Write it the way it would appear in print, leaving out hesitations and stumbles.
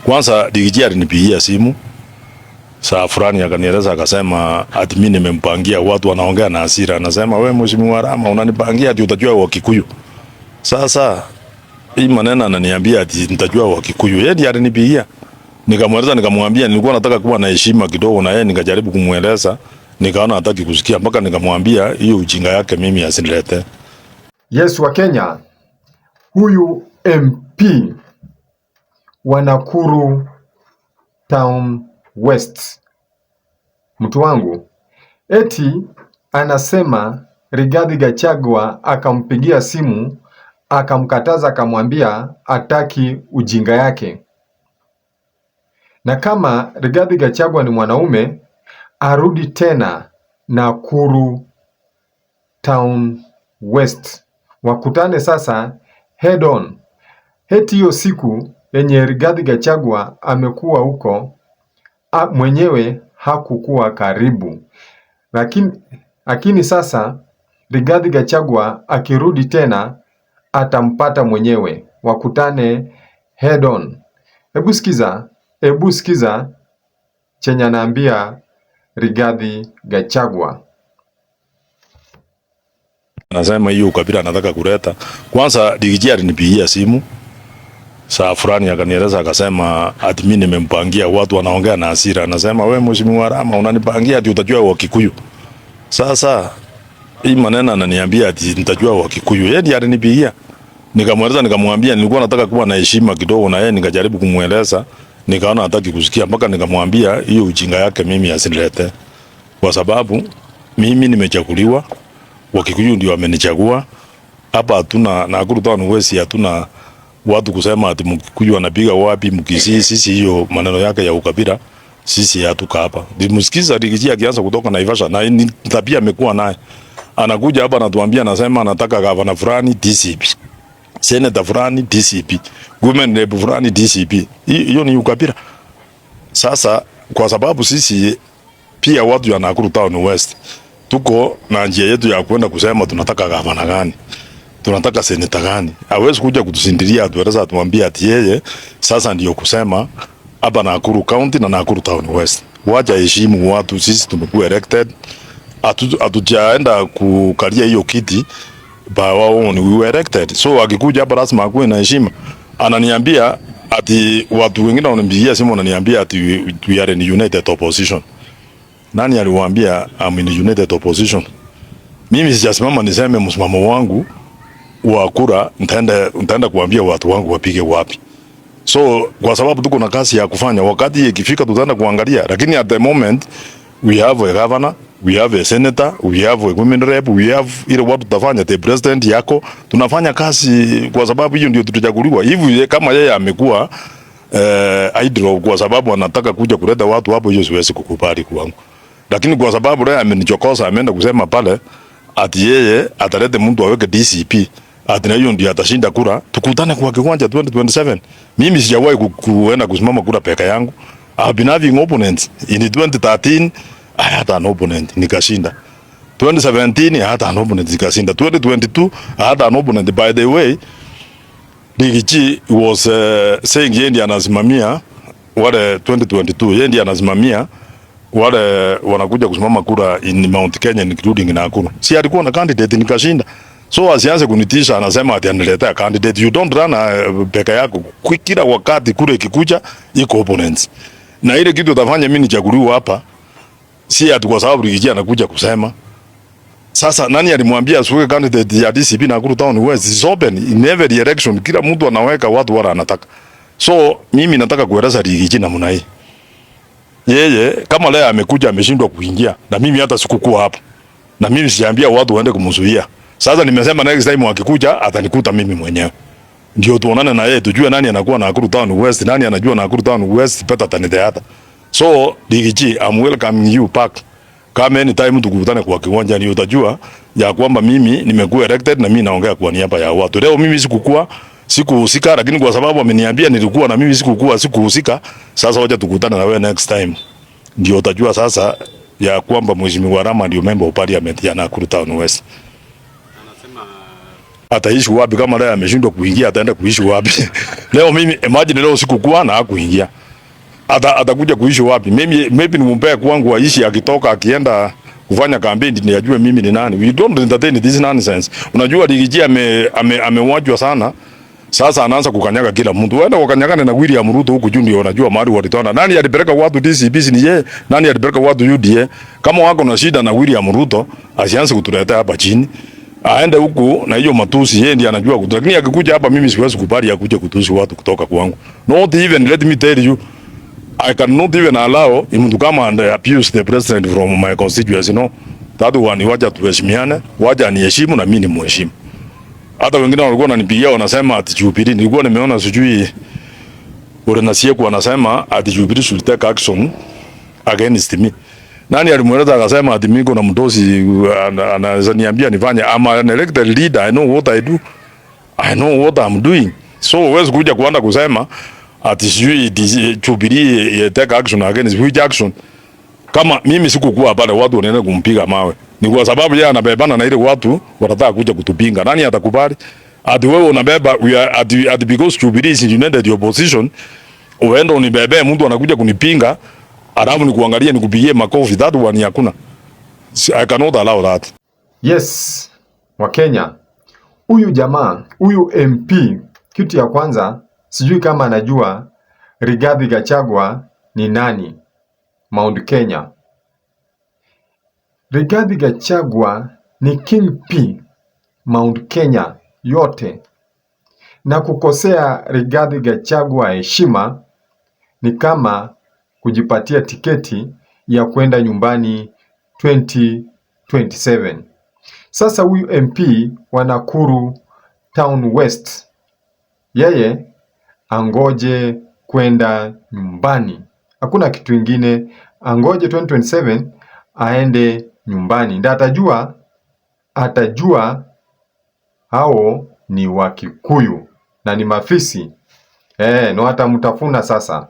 Kwanza Rigiji alinipigia simu saa fulani akanieleza akasema ati mimi nimempangia, watu wanaongea na hasira, anasema wewe mheshimiwa Rama unanipangia ati utajua Wakikuyu. Sasa hii maneno ananiambia ati nitajua Wakikuyu. Yeye ndiye alinipigia. Nikamweleza nikamwambia nilikuwa nataka kuwa na heshima kidogo na yeye, nikajaribu kumueleza, nikaona hataki kusikia, mpaka nikamwambia hiyo ujinga yake mimi asinilete. Yes, wa Kenya, huyu MP wa Nakuru Town West, mtu wangu, eti anasema Rigathi Gachagua akampigia simu akamkataza, akamwambia ataki ujinga yake, na kama Rigathi Gachagua ni mwanaume arudi tena Nakuru Town West, wakutane sasa head on. Heti hiyo siku yenye Rigathi Gachagua amekuwa huko, mwenyewe hakukuwa karibu, lakini sasa Rigathi Gachagua akirudi tena atampata mwenyewe, wakutane head on. Hebu sikiza chenye anaambia Rigathi Gachagua. Anasema hiyo ukabila anataka kuleta. Kwanza Rigiji alinipigia simu saa fulani akanieleza akasema ati mimi nimempangia, watu wanaongea na hasira, anasema wewe mheshimiwa Rama unanipangia ati utajua Wakikuyu. Sasa hii maneno ananiambia ati nitajua Wakikuyu. Yeye ndiye alinipigia. Nikamweleza nikamwambia nilikuwa nataka kuwa na heshima kidogo na yeye, nikajaribu kumueleza, nikaona hataki kusikia, mpaka nikamwambia hiyo ujinga yake mimi asinilete. Kwa sababu mimi nimechaguliwa, Wakikuyu ndio wamenichagua. Hapa hatuna Nakuru Town West, hatuna watu kusema ati Mkikuyu anapiga wapi Mkisii. Sisi hiyo maneno yake ya ukabila sisi hatuka hapa. Nimsikiza Rigiji akianza kutoka Naivasha, na ni tabia amekuwa naye. Anakuja hapa anatuambia, anasema anataka gavana fulani DCP, senator fulani DCP, women rep fulani DCP. Hiyo ni ukabila. Sasa kwa sababu sisi pia watu ya Nakuru Town West tuko na njia yetu ya kwenda kusema tunataka gavana gani, tunataka seneta gani. Hawezi kuja kutusindilia atueleza atuambia ati yeye sasa ndio kusema hapa Nakuru County na Nakuru Town West. Wacha heshimu watu, sisi tumekuwa elected. Hatujaenda kukalia hiyo kiti ba wao ni we were elected. So akikuja hapa lazima akuwe na heshima. Ananiambia ati watu wengine wanampigia simu wananiambia ati we are in united opposition. Nani aliwaambia I'm in united opposition? Mimi sijasimama niseme msimamo wangu wa kura, nitaenda kuambia watu wangu wapige wapi. So kwa sababu tuko na kazi ya kufanya, wakati ikifika tutaenda kuangalia, lakini at the moment we have a governor, we have a senator, we have a women rep, we have ile watu tutafanya, the president yako, tunafanya kazi kwa sababu hiyo ndio tutachaguliwa. Hivi kama yeye amekuwa idol kwa sababu anataka kuja kuleta watu hapo, hiyo siwezi kukubali kwangu. Lakini kwa sababu leo amenichokoza, ameenda kusema pale ati yeye atalete mtu aweke DCP, ati na hiyo ndio atashinda kura, tukutane kwa kiwanja 2027. Mimi sijawahi kuenda kusimama kura peka yangu. I've been having opponents. In 2013 I had an opponent nikashinda. 2017 I had an opponent nikashinda. 2022 I had an opponent. By the way, Rigiji was saying yeye ndiye anasimamia wale 2022, yeye ndiye anasimamia wale wanakuja kusimama kura in Mount Kenya including Nakuru. Si alikuwa na candidate nikashinda. So asianze kunitisha, anasema ati analetea candidate. You don't run peka yako. Kila wakati kule ikikuja iko opponents. Na ile kitu utafanya mimi nichaguliwe hapa si ati kwa sababu Rigiji anakuja kusema. Sasa nani alimwambia asiweke candidate ya DCP Nakuru Town West? Is open in every election. Kila mtu anaweka watu wala anataka. So mimi nataka kueleza Rigiji namna hii. Yeye kama leo amekuja ameshindwa kuingia, na mimi hata sikukuwa hapo, na mimi sijaambia watu waende kumzuia. Sasa nimesema next time wakikuja atanikuta mimi mwenyewe, ndio tuonane na yeye tujue nani anakuwa na Nakuru Town West, nani anajua Nakuru Town West peta tanideata. So Rigiji, I'm welcoming you back. Kama anytime tukutane kwa kiwanja, ni utajua ya kwamba mimi nimekuwa elected na mimi naongea kwa niaba ya watu. Leo mimi sikuhusika, lakini kwa sababu ameniambia nilikuwa na mimi sikuhusika. Sasa wacha tukutane na wewe next time, ndio utajua sasa ya kwamba Mheshimiwa Rama ndio member of parliament ya Nakuru Town West. ataishi wapi? Kama leo ameshindwa kuingia, ataenda kuishi wapi? Leo mimi imagine leo sikukuwa na hakuingia, atakuja kuishi wapi? Maybe nimumpea kwangu aishi, akitoka akienda kufanya kampeni ni ajue mimi ni nani. We don't entertain this nonsense. Unajua Rigiji amewajwa sana. Sasa anaanza kukanyaga kila mtu. Waenda wakanyagane na William Ruto huku juu ndio wanajua mahali walitona. Nani alipeleka watu DCP ni yeye? Nani alipeleka watu UDA? Kama wako na shida na William Ruto, asianze kutuletea hapa chini. Aende huku na hiyo matusi, yeye ndiye anajua kutu. Lakini akikuja hapa mimi siwezi kubali akuje kutusi watu kutoka kwangu. Not even, let me tell you, I cannot even allow him to come and abuse the president from my constituency, no. That one, wacha tuheshimiane, wacha aniheshimu na mimi nimheshimu. Hata wengine walikuwa wananipigia wanasema ati Jubilee, nilikuwa nimeona sijui Orenasieko wanasema ati Jubilee should take action against me. Nani alimweleza akasema ati mimi kuna mdosi anaweza niambia nifanye? I'm an elected leader, I know what I do. I know what I'm doing. So huwezi kuja kuanza kusema ati sijui Jubilee take action against which action. Kama mimi sikukuwa pale watu wanaenda kumpiga mawe, ni kwa sababu yeye anabebana na ile watu wanataka kuja kutupinga. Nani atakubali? Ati wewe unabeba at because Jubilee is united opposition, uende unibebe mtu anakuja kunipinga, alafu nikuangalia nikupigie makofi. That one hakuna. I cannot allow that. Yes, wa Kenya. Huyu jamaa, huyu MP, kitu ya kwanza sijui kama anajua Rigathi Gachagua ni nani Mount Kenya. Rigathi Gachagua ni King P Mount Kenya yote, na kukosea Rigathi Gachagua heshima ni kama kujipatia tiketi ya kwenda nyumbani 2027. Sasa huyu MP wa Nakuru Town West, yeye angoje kwenda nyumbani, hakuna kitu ingine. Angoje 2027 aende nyumbani, ndio atajua hao ni Wakikuyu na ni mafisi no, atamtafuna sasa.